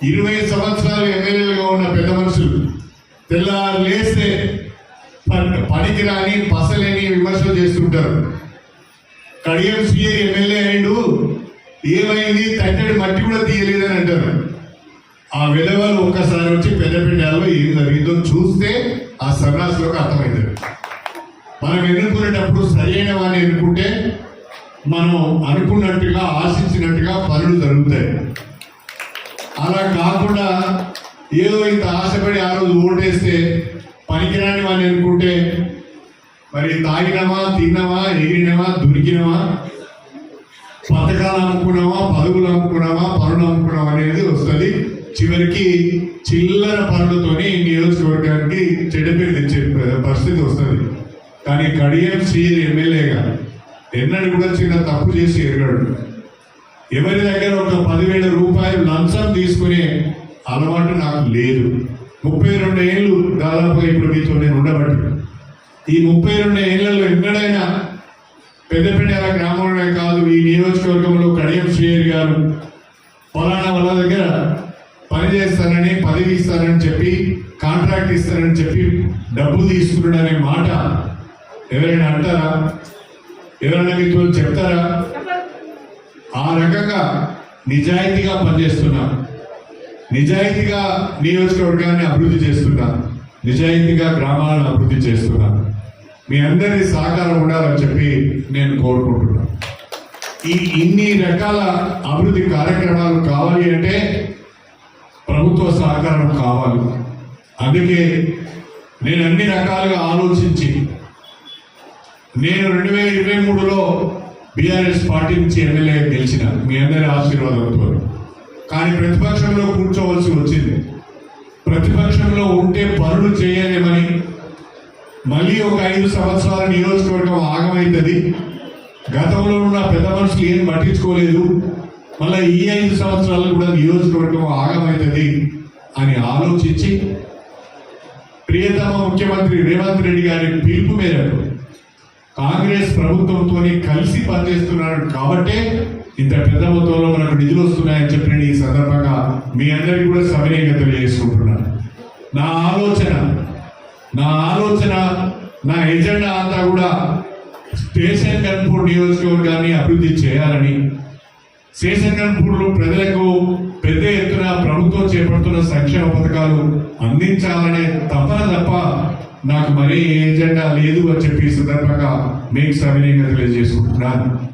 20 సంవత్సరాలు ఎమ్మెల్యేలుగా ఉన్న పెద్ద మనుషులు తెల్లారు లేస్తే పనికిరాని పసలేని విమర్శలు చేస్తుంటారు. కడియం శ్రీహరి ఎమ్మెల్యే అయిండు, ఏమైంది, తట్టడి మట్టి కూడా తీయలేదని అంటారు. ఆ విలువలు ఒక్కసారి వచ్చి పెద్దపెండాలో ఏం జరిగిందో చూస్తే ఆ సన్నాసులకు అర్థమవుతుంది. మనం ఎన్నుకునేటప్పుడు సరైన వాడిని ఎన్నుకుంటే మనం అనుకున్నట్టుగా ఆశించినట్టుగా పనులు జరుగుతాయి. అలా కాకుండా ఏదో ఇంత ఆశపడి ఆ రోజు ఓటేస్తే పనికిరాని వాడిని ఎన్నుకుంటే మరి తాగినవా, తిన్నావా, ఎగిరినవా, దొరికినవా, పథకాలు అమ్ముకున్నావా, పదవులు అమ్ముకున్నావా, పనులు అమ్ముకున్నావా అనేది వస్తుంది. చివరికి చిల్లర పనులతోని నియోజకవర్గానికి చెడ్డ పేరు తెచ్చే పరిస్థితి వస్తుంది. కానీ కడియం శ్రీహరి ఎమ్మెల్యేగా ఎన్నడూ కూడా చిన్న తప్పు చేసి ఎరగాడు. ఎవరి దగ్గర ఒక 10,000 రూపాయలు లంచం తీసుకునే అలవాటు నాకు లేదు. 32 ఏళ్ళు దాదాపుగా ఇప్పుడు మీతో నేను ఉండబట్టి ఈ 32 ఏళ్లలో ఎన్నడైనా పెద్దపెండాల గ్రామంలో కాదు, ఈ నియోజకవర్గంలో కడియం శ్రీహరి గారు ఫలానా వాళ్ళ దగ్గర పని చేస్తానని, పదవి ఇస్తానని చెప్పి, కాంట్రాక్ట్ ఇస్తానని చెప్పి డబ్బులు తీసుకున్నాడనే మాట ఎవరైనా అంటారా? ఎవరైనా మీతో చెప్తారా? ఆ రకంగా నిజాయితీగా పనిచేస్తున్నా, నిజాయితీగా నియోజకవర్గాన్ని అభివృద్ధి చేస్తున్నా, నిజాయితీగా గ్రామాలను అభివృద్ధి చేస్తున్నా. మీ అందరి సహకారం ఉండాలని చెప్పి నేను కోరుకుంటున్నా. ఇన్ని రకాల అభివృద్ధి కార్యక్రమాలు కావాలి అంటే ప్రభుత్వ సహకారం కావాలి. అందుకే నేను అన్ని రకాలుగా ఆలోచించి నేను 2023లో బీఆర్ఎస్ పార్టీ నుంచి ఎమ్మెల్యే గెలిచిన మీ అందరి ఆశీర్వాదంతో. కానీ ప్రతిపక్షంలో కూర్చోవలసి వచ్చింది. ప్రతిపక్షంలో ఉంటే పనులు చేయలేమని మళ్ళీ ఒక 5 సంవత్సరాల నియోజకవర్గం ఆగమవుతుంది, గతంలో ఉన్న పెద్ద మనుషులు ఏం పట్టించుకోలేదు, మళ్ళీ ఈ 5 సంవత్సరాలు కూడా నియోజకవర్గం ఆగమవుతుంది అని ఆలోచించి ప్రియతమ ముఖ్యమంత్రి రేవంత్ రెడ్డి గారి పిలుపు మేరకు కాంగ్రెస్ ప్రభుత్వంతో కలిసి పనిచేస్తున్నాడు కాబట్టే ఇంత పెద్ద మొత్తంలో మనకు నిధులు వస్తున్నాయని చెప్పి నేను ఈ సందర్భంగా మీ అందరికీ కూడా సవినయంగా తెలియజేసుకుంటున్నాను. నా ఆలోచన నా ఎజెండా అంతా కూడా స్టేషన్ గన్పూర్ నియోజకవర్గాన్ని అభివృద్ధి చేయాలని, స్టేషన్ గన్పూర్లో ప్రజలకు పెద్ద ఎత్తున ప్రభుత్వం చేపడుతున్న సంక్షేమ పథకాలు అందించాలనే తపన తప్ప నాకు మరీ ఎజెండా లేదు అని చెప్పి సందర్భంగా మీకు సవినయంగా తెలియజేసుకుంటున్నాను.